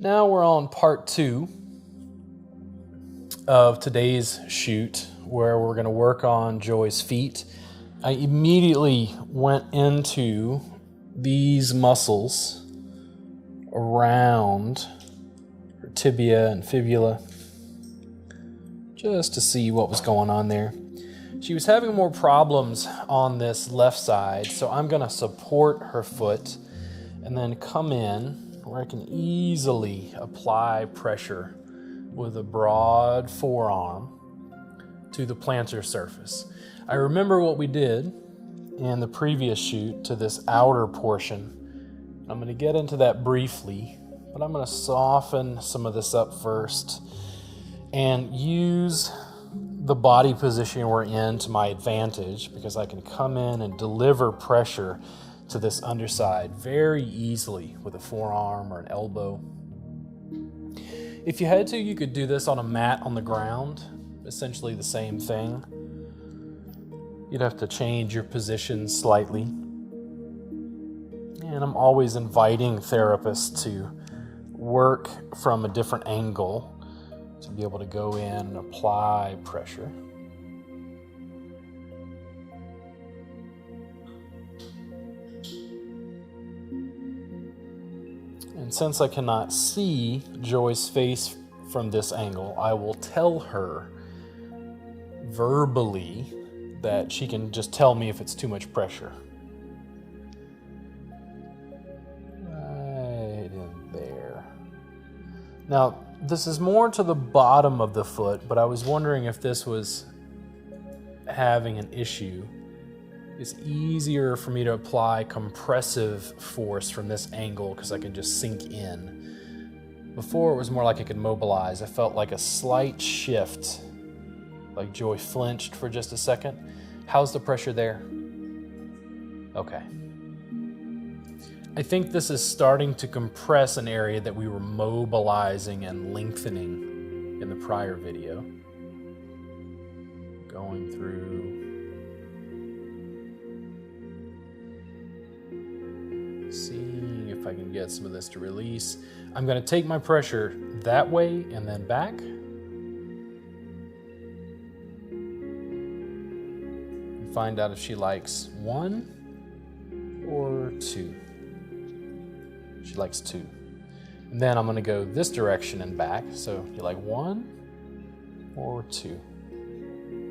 Now we're on part 2 of today's shoot, where we're going to work on Joy's feet. I immediately went into these muscles around her tibia and fibula just to see what was going on there. She was having more problems on this left side, so I'm going to support her foot and then come in where I can easily apply pressure with a broad forearm to the plantar surface. I remember what we did in the previous shoot to this outer portion. I'm going to get into that briefly, but I'm going to soften some of this up first and use the body position we're in to my advantage, because I can come in and deliver pressure to this underside very easily with a forearm or an elbow. If you had to, you could do this on a mat on the ground, essentially the same thing. You'd have to change your position slightly. And I'm always inviting therapists to work from a different angle to be able to go in and apply pressure. And since I cannot see Joy's face from this angle, I will tell her verbally that she can just tell me if it's too much pressure. Right in there. Now, this is more to the bottom of the foot, but I was wondering if this was having an issue. It's easier for me to apply compressive force from this angle because I can just sink in. Before it was more like I could mobilize. I felt like a slight shift, like Joy flinched for just a second. How's the pressure there? Okay. I think this is starting to compress an area that we were mobilizing and lengthening in the prior video. Going through. Seeing if I can get some of this to release. I'm going to take my pressure that way and then back. And find out if she likes 1 or 2. She likes 2. And then I'm going to go this direction and back. So you like 1 or 2?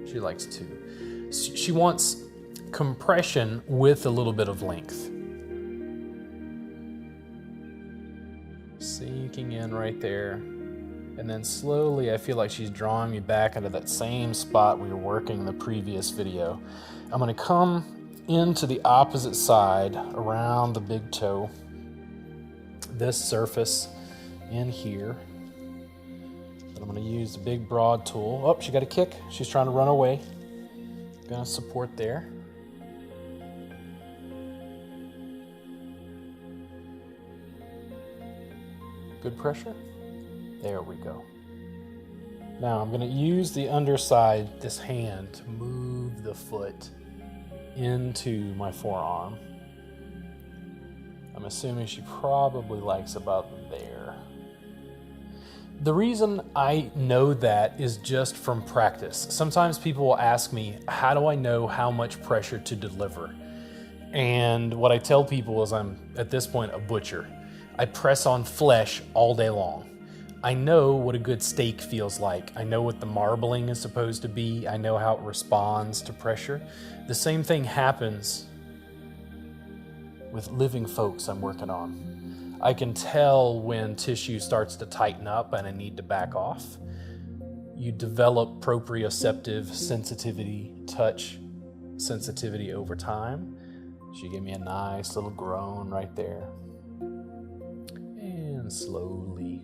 She likes 2. She wants compression with a little bit of length. Sinking in right there. And then slowly I feel like she's drawing me back into that same spot we were working in the previous video. I'm going to come into the opposite side around the big toe. This surface in here. And I'm going to use the big broad tool. Oh, she got a kick. She's trying to run away. Going to support there. Good pressure. There we go. Now I'm going to use the underside, this hand, to move the foot into my forearm. I'm assuming she probably likes about there. The reason I know that is just from practice. Sometimes people will ask me, how do I know how much pressure to deliver? And what I tell people is I'm, at this point, a butcher. I press on flesh all day long. I know what a good steak feels like. I know what the marbling is supposed to be. I know how it responds to pressure. The same thing happens with living folks I'm working on. I can tell when tissue starts to tighten up and I need to back off. You develop proprioceptive sensitivity, touch sensitivity over time. She gave me a nice little groan right there. And slowly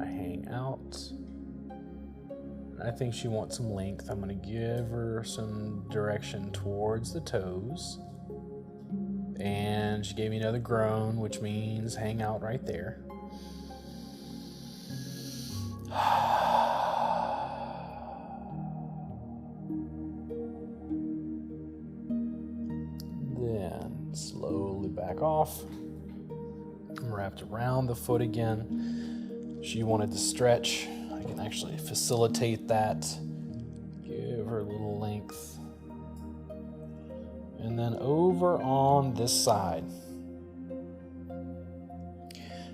I hang out. I think she wants some length. I'm going to give her some direction towards the toes. And she gave me another groan, which means hang out right there. Then slowly back off. I'm wrapped around the foot again. She wanted to stretch. I can actually facilitate that. Give her a little length. And then over on this side.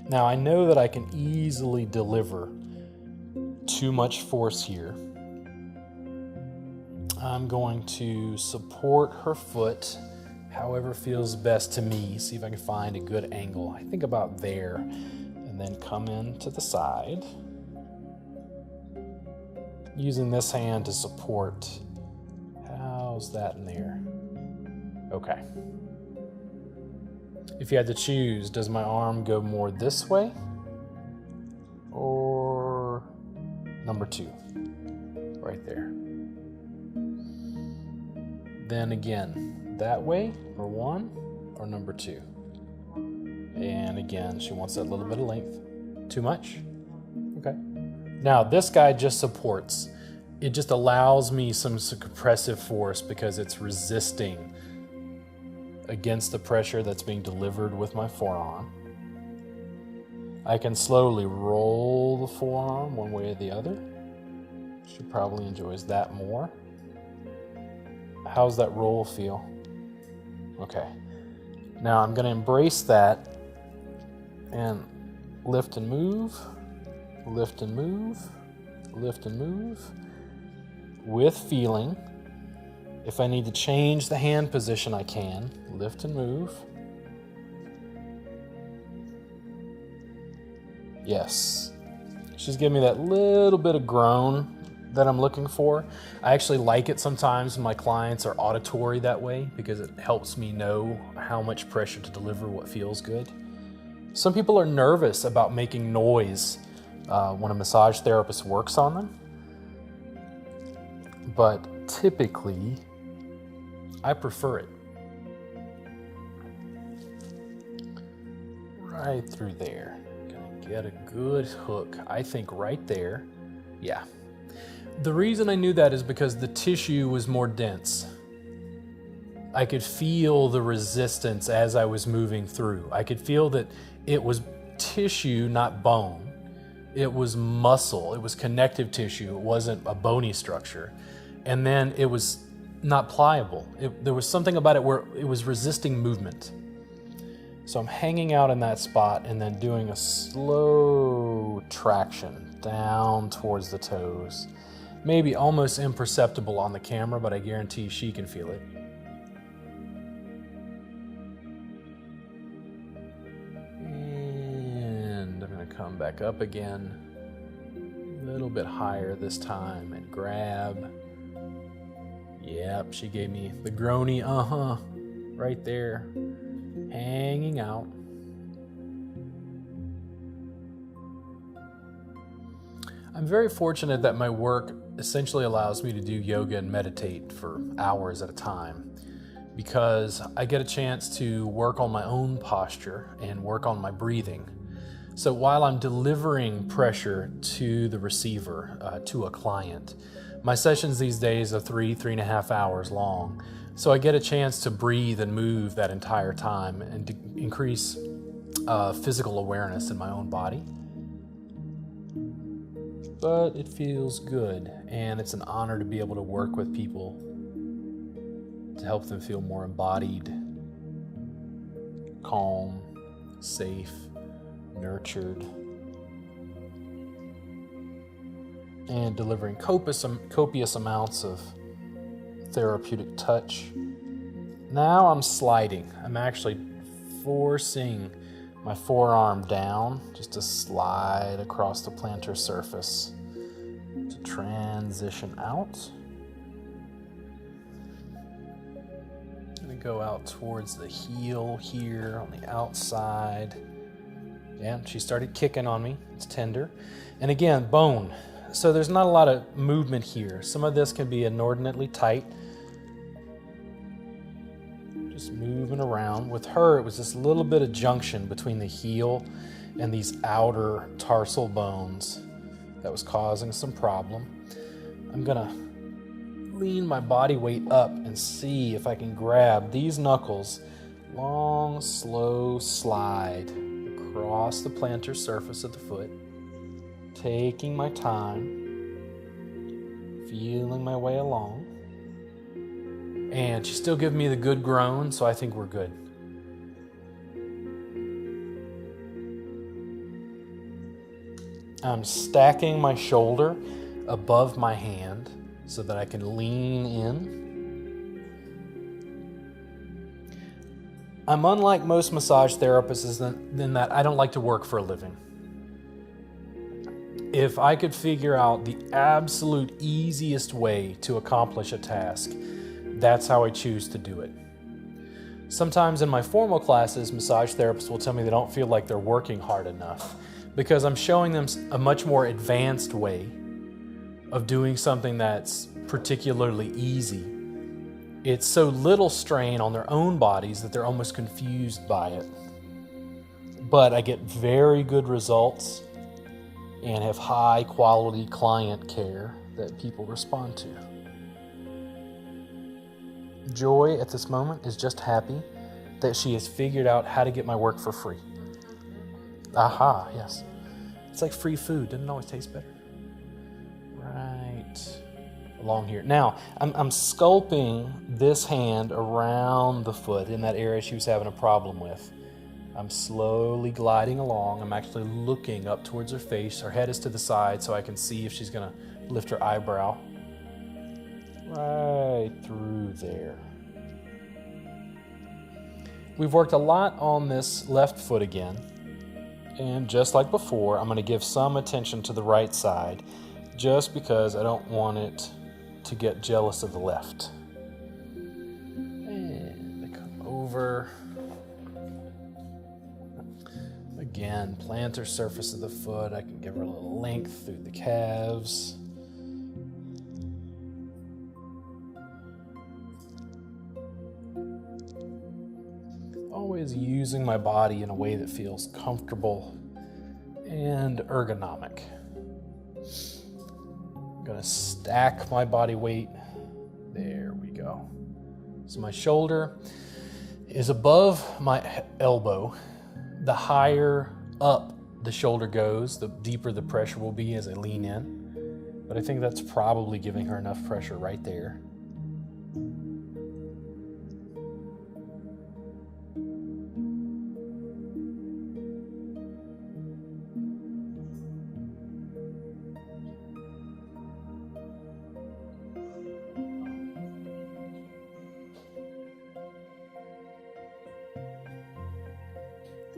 Now I know that I can easily deliver too much force here. I'm going to support her foot however feels best to me. See if I can find a good angle. I think about there. And then come in to the side. Using this hand to support. How's that in there? Okay. If you had to choose, does my arm go more this way or number 2? Right there. Then again, that way or 1 or number 2. And again, she wants that little bit of length. Too much? Okay. Now this guy just supports. It just allows me some compressive force because it's resisting against the pressure that's being delivered with my forearm. I can slowly roll the forearm one way or the other. She probably enjoys that more. How's that roll feel? Okay. Now I'm going to embrace that and lift and move, lift and move, lift and move with feeling. If I need to change the hand position, I can. Lift and move. Yes. She's giving me that little bit of groan that I'm looking for. I actually like it sometimes when my clients are auditory that way because it helps me know how much pressure to deliver, what feels good. Some people are nervous about making noise when a massage therapist works on them. But typically, I prefer it. Right through there. Gonna get a good hook. I think right there. Yeah. The reason I knew that is because the tissue was more dense. I could feel the resistance as I was moving through. I could feel that it was tissue, not bone. It was muscle. It was connective tissue. It wasn't a bony structure. And then it was not pliable. There was something about it where it was resisting movement. So I'm hanging out in that spot and then doing a slow traction down towards the toes. Maybe almost imperceptible on the camera, but I guarantee she can feel it. And I'm going to come back up again. A little bit higher this time and grab. Yep, she gave me the groany right there, hanging out. I'm very fortunate that my work essentially allows me to do yoga and meditate for hours at a time because I get a chance to work on my own posture and work on my breathing. So while I'm delivering pressure to the receiver, to a client, my sessions these days are 3.5 hours long. So I get a chance to breathe and move that entire time and to increase physical awareness in my own body. But it feels good, and it's an honor to be able to work with people to help them feel more embodied, calm, safe, nurtured, and delivering copious amounts of therapeutic touch. Now I'm sliding. I'm actually forcing my forearm down just to slide across the plantar surface to transition out. I'm going to go out towards the heel here on the outside. Yeah, she started kicking on me. It's tender. And again, bone. So there's not a lot of movement here. Some of this can be inordinately tight. Just moving around. With her, it was this little bit of junction between the heel and these outer tarsal bones that was causing some problem. I'm gonna lean my body weight up and see if I can grab these knuckles. Long, slow slide across the plantar surface of the foot, taking my time, feeling my way along. And she's still giving me the good groan, so I think we're good. I'm stacking my shoulder above my hand so that I can lean in. I'm unlike most massage therapists in that I don't like to work for a living. If I could figure out the absolute easiest way to accomplish a task, that's how I choose to do it. Sometimes in my formal classes, massage therapists will tell me they don't feel like they're working hard enough because I'm showing them a much more advanced way of doing something that's particularly easy. It's so little strain on their own bodies that they're almost confused by it. But I get very good results and have high quality client care that people respond to. Joy at this moment is just happy that she has figured out how to get my work for free. Aha, yes. It's like free food, doesn't it always taste better? Right along here. Now, I'm sculpting this hand around the foot in that area she was having a problem with. I'm slowly gliding along. I'm actually looking up towards her face. Her head is to the side so I can see if she's going to lift her eyebrow. Right through there. We've worked a lot on this left foot again. And just like before, I'm going to give some attention to the right side just because I don't want it to get jealous of the left. And I come over. Again, plantar surface of the foot. I can give her a little length through the calves. Always using my body in a way that feels comfortable and ergonomic. I'm going to stack my body weight. There we go. So my shoulder is above my elbow. The higher up the shoulder goes, the deeper the pressure will be as I lean in. But I think that's probably giving her enough pressure right there.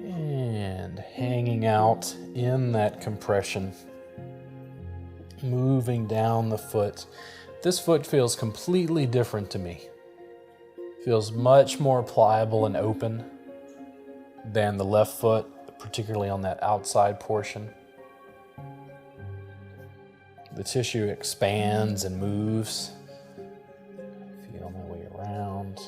And hanging out in that compression, moving down the foot. This foot feels completely different to me. Feels much more pliable and open than the left foot, particularly on that outside portion. The tissue expands and moves. Feel my way around.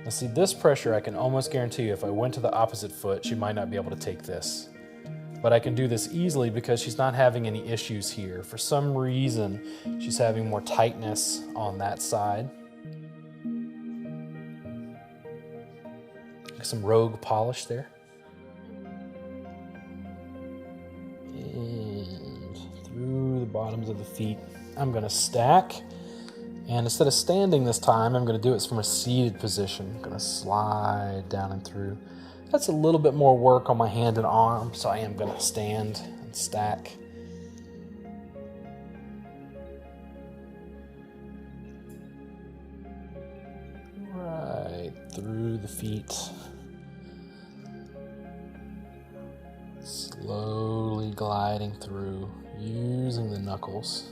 Now see, this pressure I can almost guarantee you if I went to the opposite foot, she might not be able to take this. But I can do this easily because she's not having any issues here. For some reason, she's having more tightness on that side. Some rogue polish there. And through the bottoms of the feet, I'm going to stack. And instead of standing this time, I'm going to do it from a seated position. I'm going to slide down and through. That's a little bit more work on my hand and arm, so I am going to stand and stack. Right through the feet. Slowly gliding through, using the knuckles.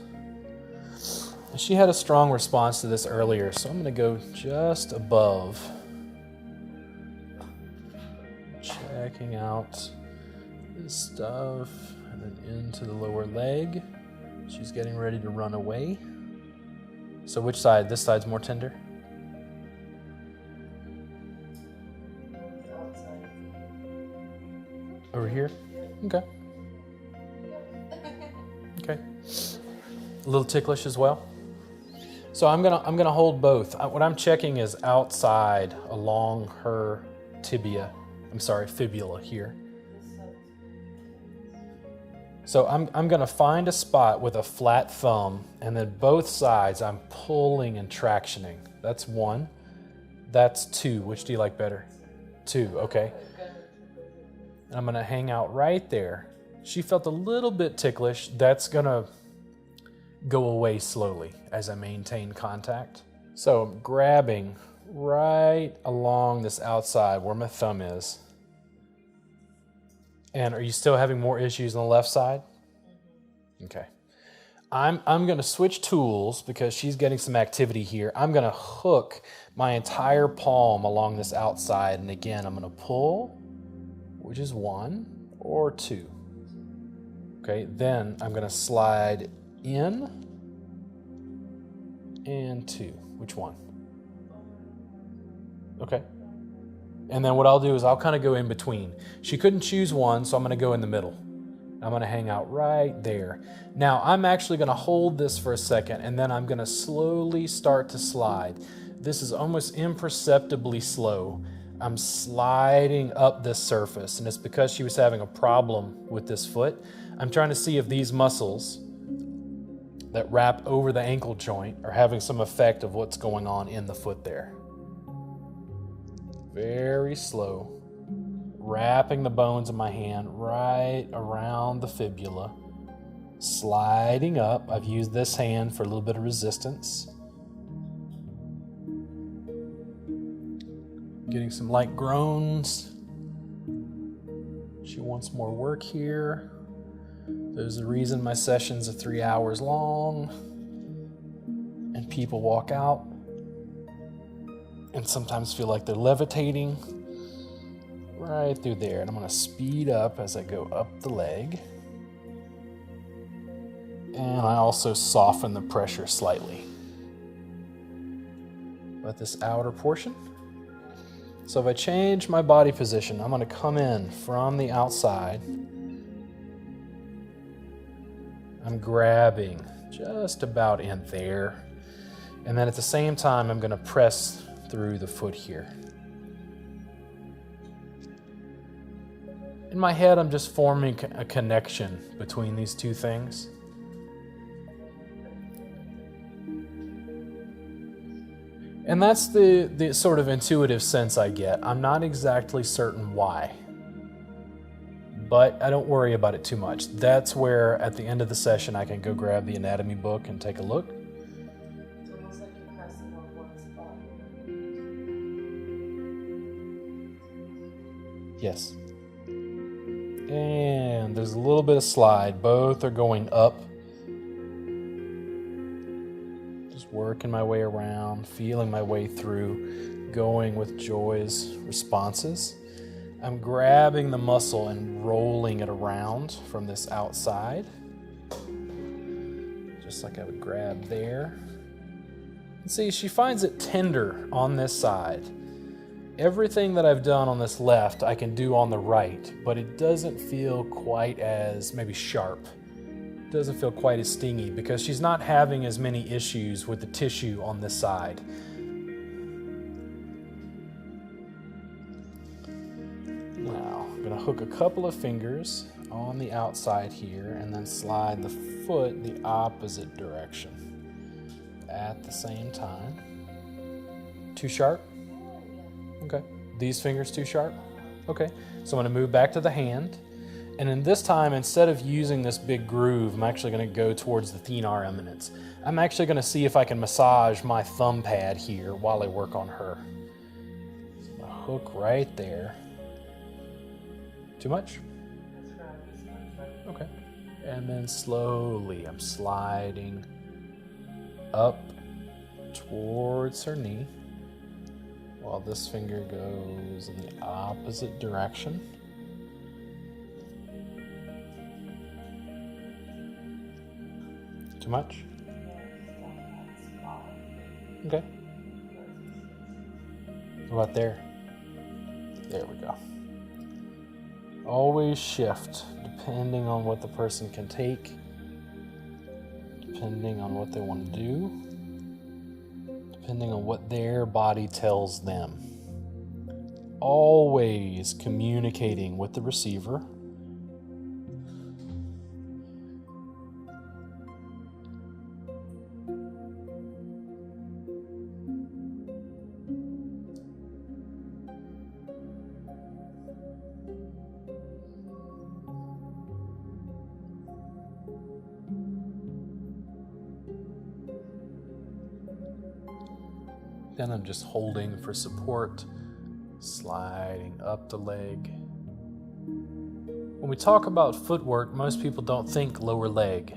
She had a strong response to this earlier, so I'm going to go just above. Checking out this stuff, and then into the lower leg. She's getting ready to run away. So which side? This side's more tender? Over here? Okay. Okay. A little ticklish as well. So I'm gonna hold both. What I'm checking is outside along her fibula here. So I'm gonna find a spot with a flat thumb, and then both sides I'm pulling and tractioning. That's 1. That's 2. Which do you like better? 2, okay. I'm gonna hang out right there. She felt a little bit ticklish. That's gonna go away slowly as I maintain contact. So I'm grabbing right along this outside where my thumb is. And are you still having more issues on the left side? Okay. I'm gonna switch tools because she's getting some activity here. I'm gonna hook my entire palm along this outside, and again, I'm gonna pull, which is 1 or 2. Okay, then I'm gonna slide in and 2. Which one? Okay. And then what I'll do is I'll kind of go in between. She couldn't choose one, so I'm gonna go in the middle. I'm gonna hang out right there. Now I'm actually gonna hold this for a second, and then I'm gonna slowly start to slide. This is almost imperceptibly slow. I'm sliding up this surface, and it's because she was having a problem with this foot. I'm trying to see if these muscles that wrap over the ankle joint are having some effect of what's going on in the foot there. Very slow, wrapping the bones of my hand right around the fibula, sliding up. I've used this hand for a little bit of resistance. Getting some light groans. She wants more work here. There's a reason my sessions are 3 hours long, and people walk out and sometimes feel like they're levitating right through there. And I'm going to speed up as I go up the leg. And I also soften the pressure slightly. Let this outer portion. So if I change my body position, I'm going to come in from the outside. I'm grabbing just about in there. And then at the same time, I'm going to press through the foot here. In my head, I'm just forming a connection between these two things. And that's the sort of intuitive sense I get. I'm not exactly certain why, but I don't worry about it too much. That's where at the end of the session I can go grab the anatomy book and take a look. It's almost like you're pressing on one spot. Yes. And there's a little bit of slide. Both are going up. Just working my way around, feeling my way through, going with Joy's responses. I'm grabbing the muscle and rolling it around from this outside. Just like I would grab there. And see, she finds it tender on this side. Everything that I've done on this left, I can do on the right, but it doesn't feel quite as maybe sharp. It doesn't feel quite as stingy because she's not having as many issues with the tissue on this side. Now, I'm going to hook a couple of fingers on the outside here and then slide the foot the opposite direction at the same time. Too sharp? Okay. These fingers too sharp? Okay. So I'm going to move back to the hand. And in this time, instead of using this big groove, I'm actually going to go towards the thenar eminence. I'm actually going to see if I can massage my thumb pad here while I work on her. So I'm going to hook right there. Too much? Okay. And then slowly I'm sliding up towards her knee while this finger goes in the opposite direction. Too much? Okay. What about there? There we go. Always shift depending on what the person can take, depending on what they want to do. depending on what their body tells them. Always communicating with the receiver. Then I'm just holding for support, sliding up the leg. When we talk about footwork, most people don't think lower leg,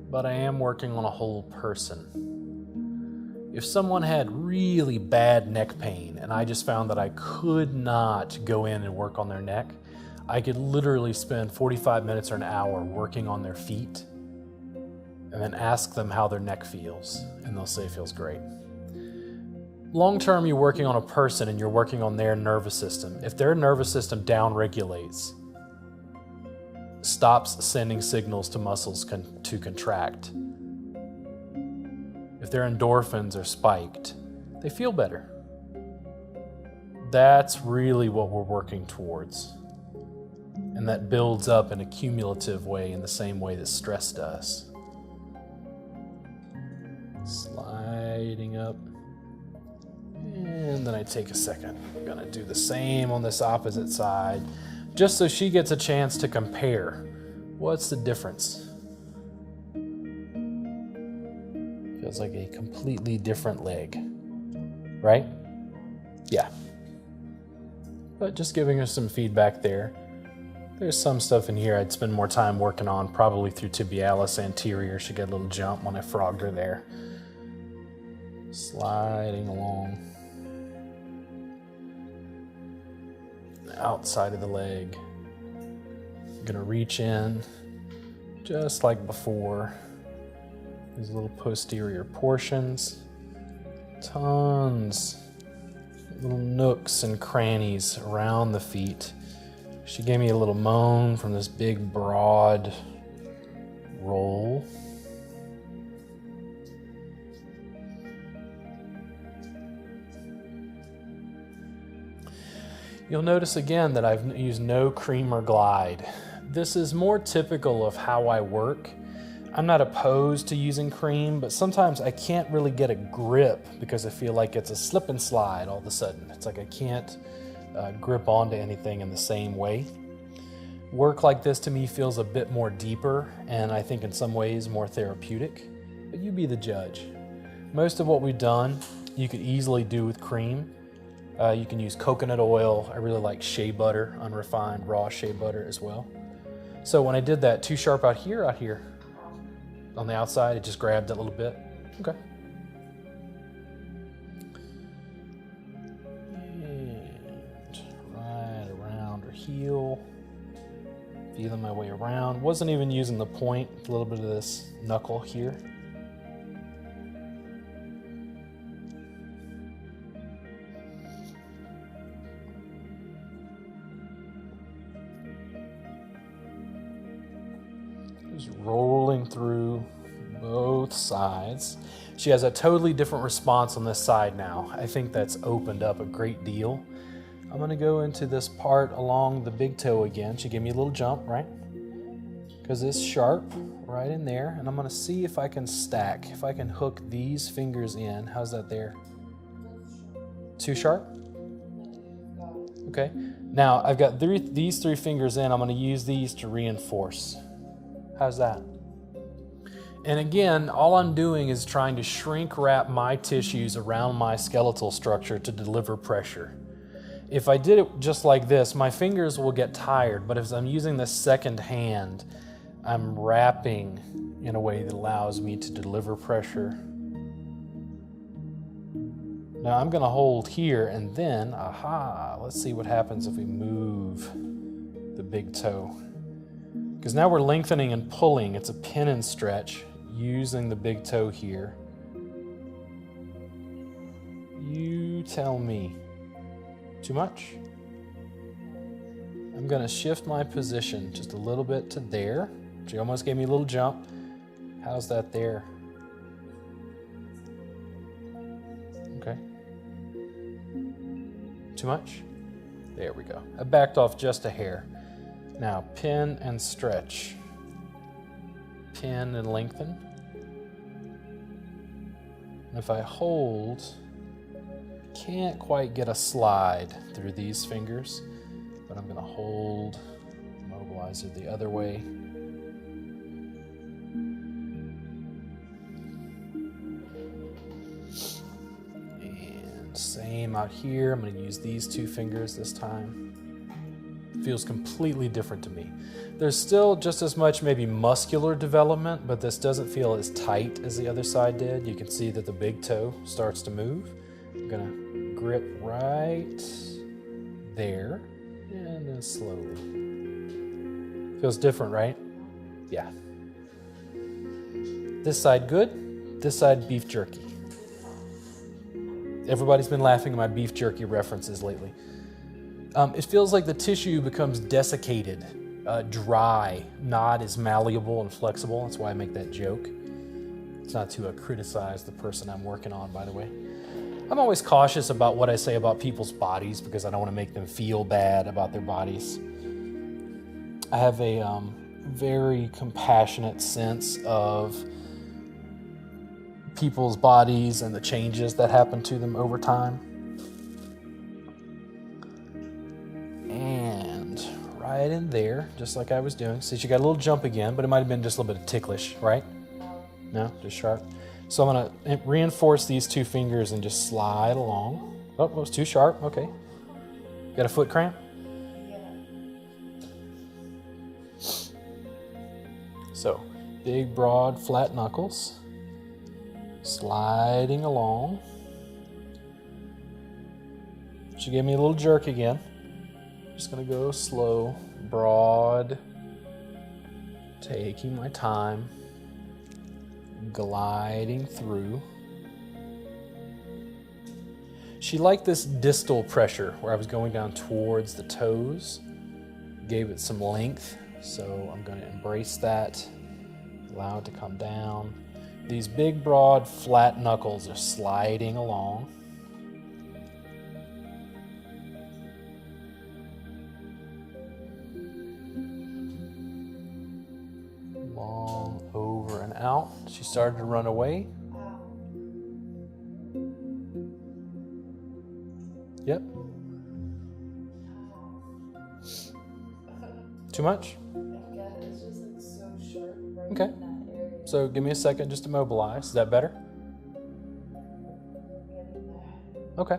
but I am working on a whole person. If someone had really bad neck pain and I just found that I could not go in and work on their neck, I could literally spend 45 minutes or an hour working on their feet and then ask them how their neck feels, and they'll say it feels great. Long term, you're working on a person and you're working on their nervous system. If their nervous system downregulates, stops sending signals to muscles to contract, if their endorphins are spiked, they feel better. That's really what we're working towards. And that builds up in a cumulative way in the same way that stress does. Sliding up. And then I take a second. I'm going to do the same on this opposite side, just so she gets a chance to compare. What's the difference? Feels like a completely different leg, right? Yeah. But just giving her some feedback there. There's some stuff in here I'd spend more time working on, probably through tibialis anterior. She got a little jump when I frogged her there. Sliding along. The outside of the leg. I'm gonna reach in, just like before. These little posterior portions. Tons of little nooks and crannies around the feet. She gave me a little moan from this big, broad roll. You'll notice again that I've used no cream or glide. This is more typical of how I work. I'm not opposed to using cream, but sometimes I can't really get a grip because I feel like it's a slip and slide all of a sudden. It's like I can't grip onto anything in the same way. Work like this to me feels a bit more deeper and I think in some ways more therapeutic, but you be the judge. Most of what we've done you could easily do with cream. You can use coconut oil. I really like shea butter, unrefined raw shea butter as well. So when I did that, too sharp out here, on the outside, it just grabbed a little bit. Okay. And right around her heel. Feeling my way around. Wasn't even using the point, a little bit of this knuckle here. Just rolling through both sides. She has a totally different response on this side now. I think that's opened up a great deal. I'm going to go into this part along the big toe again. She gave me a little jump, right? Because it's sharp right in there. And I'm going to see if I can stack, if I can hook these fingers in. How's that there? Too sharp? Okay. Now I've got these three fingers in. I'm going to use these to reinforce. How's that? And again, all I'm doing is trying to shrink wrap my tissues around my skeletal structure to deliver pressure. If I did it just like this, my fingers will get tired, but if I'm using the second hand, I'm wrapping in a way that allows me to deliver pressure. Now I'm gonna hold here and then, let's see what happens if we move the big toe. Because now we're lengthening and pulling. It's a pin and stretch using the big toe here. You tell me. Too much? I'm going to shift my position just a little bit to there. She almost gave me a little jump. How's that there? Okay. Too much? There we go. I backed off just a hair. Now, pin and stretch. Pin and lengthen. And if I hold, can't quite get a slide through these fingers, but I'm going to hold the mobilizer the other way. And same out here. I'm going to use these two fingers this time. Feels completely different to me. There's still just as much maybe muscular development, but this doesn't feel as tight as the other side did. You can see that the big toe starts to move. I'm going to grip right there and then slowly. Feels different, right? Yeah. This side good, this side beef jerky. Everybody's been laughing at my beef jerky references lately. It feels like the tissue becomes desiccated, dry, not as malleable and flexible. That's why I make that joke. It's not to criticize the person I'm working on, by the way. I'm always cautious about what I say about people's bodies because I don't want to make them feel bad about their bodies. I have a very compassionate sense of people's bodies and the changes that happen to them over time. And right in there, just like I was doing. See, she got a little jump again, but it might have been just a little bit of ticklish, right? No, just sharp. So I'm going to reinforce these two fingers and just slide along. Oh, it was too sharp. Okay. Got a foot cramp? So, big, broad, flat knuckles. Sliding along. She gave me a little jerk again. Just going to go slow, broad, taking my time, gliding through. She liked this distal pressure where I was going down towards the toes, gave it some length, so I'm going to embrace that, allow it to come down. These big, broad, flat knuckles are sliding along. Long over and out. She started to run away. Yep. Too much? Yeah, it's just like so sharp right Okay. in that area. So give me a second just to mobilize. Is that better? Okay.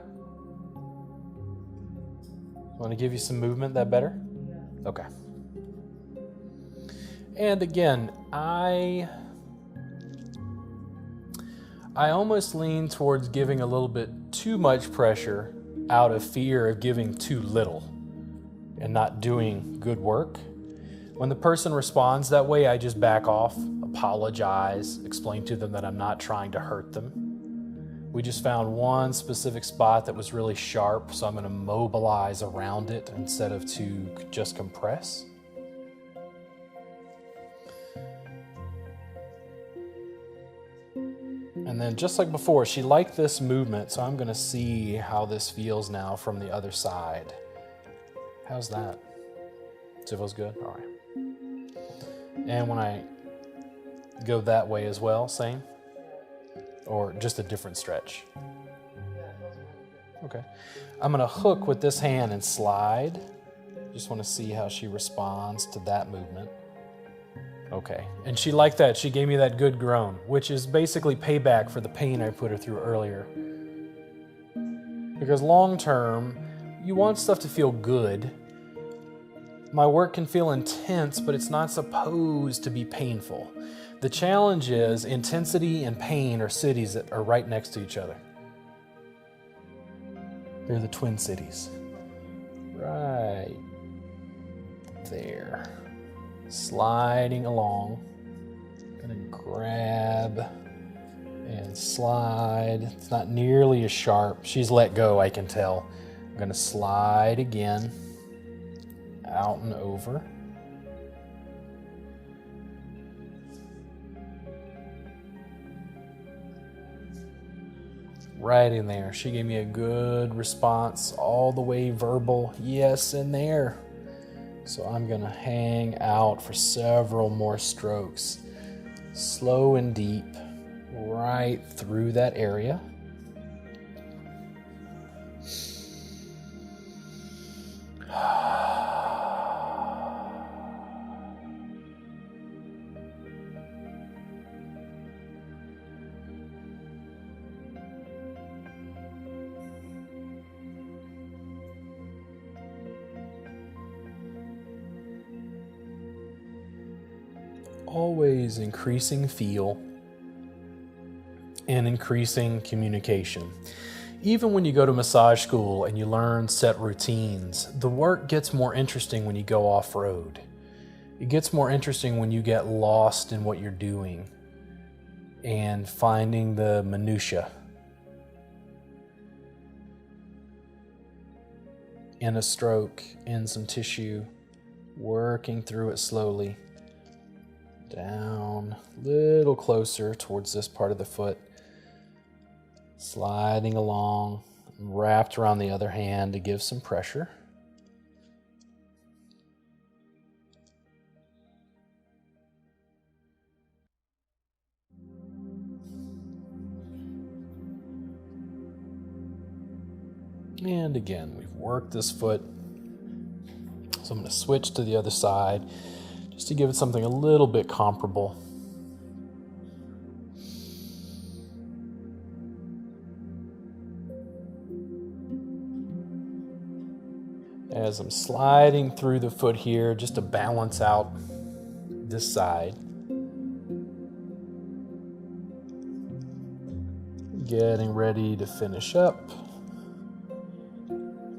Want to give you some movement? That better? Okay. And again, I almost lean towards giving a little bit too much pressure out of fear of giving too little and not doing good work. When the person responds that way, I just back off, apologize, explain to them that I'm not trying to hurt them. We just found one specific spot that was really sharp, so I'm going to mobilize around it instead of to just compress. And then just like before, she liked this movement, so I'm going to see how this feels now from the other side. How's that? Does it feel good? All right. And when I go that way as well, same? Or just a different stretch? Okay. I'm going to hook with this hand and slide. Just want to see how she responds to that movement. Okay. And she liked that. She gave me that good groan, which is basically payback for the pain I put her through earlier. Because long term, you want stuff to feel good. My work can feel intense, but it's not supposed to be painful. The challenge is intensity and pain are cities that are right next to each other. They're the twin cities. Right there. Sliding along. Gonna grab and slide. It's not nearly as sharp. She's let go, I can tell. I'm gonna slide again. Out and over. right in there. She gave me a good response, all the way verbal, yes, in there. So I'm gonna hang out for several more strokes, slow and deep, right through that area. Always increasing feel and increasing communication. Even when you go to massage school and you learn set routines, the work gets more interesting when you go off-road. It gets more interesting when you get lost in what you're doing and finding the minutia in a stroke, in some tissue, working through it slowly. Down, a little closer towards this part of the foot, sliding along, wrapped around the other hand to give some pressure. And again, we've worked this foot, so I'm going to switch to the other side just to give it something a little bit comparable. As I'm sliding through the foot here, just to balance out this side. Getting ready to finish up.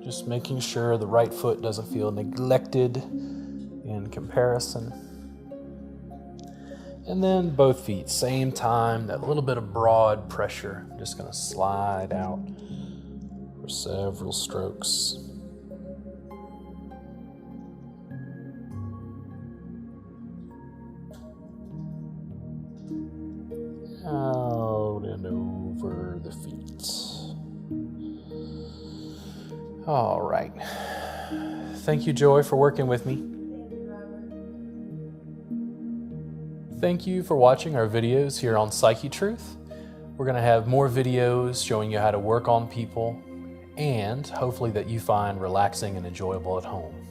Just making sure the right foot doesn't feel neglected in comparison. And then both feet, same time, that little bit of broad pressure. Just going to slide out for several strokes. Out and over the feet. All right. Thank you, Joy, for working with me. Thank you for watching our videos here on Psyche Truth. We're going to have more videos showing you how to work on people and hopefully that you find relaxing and enjoyable at home.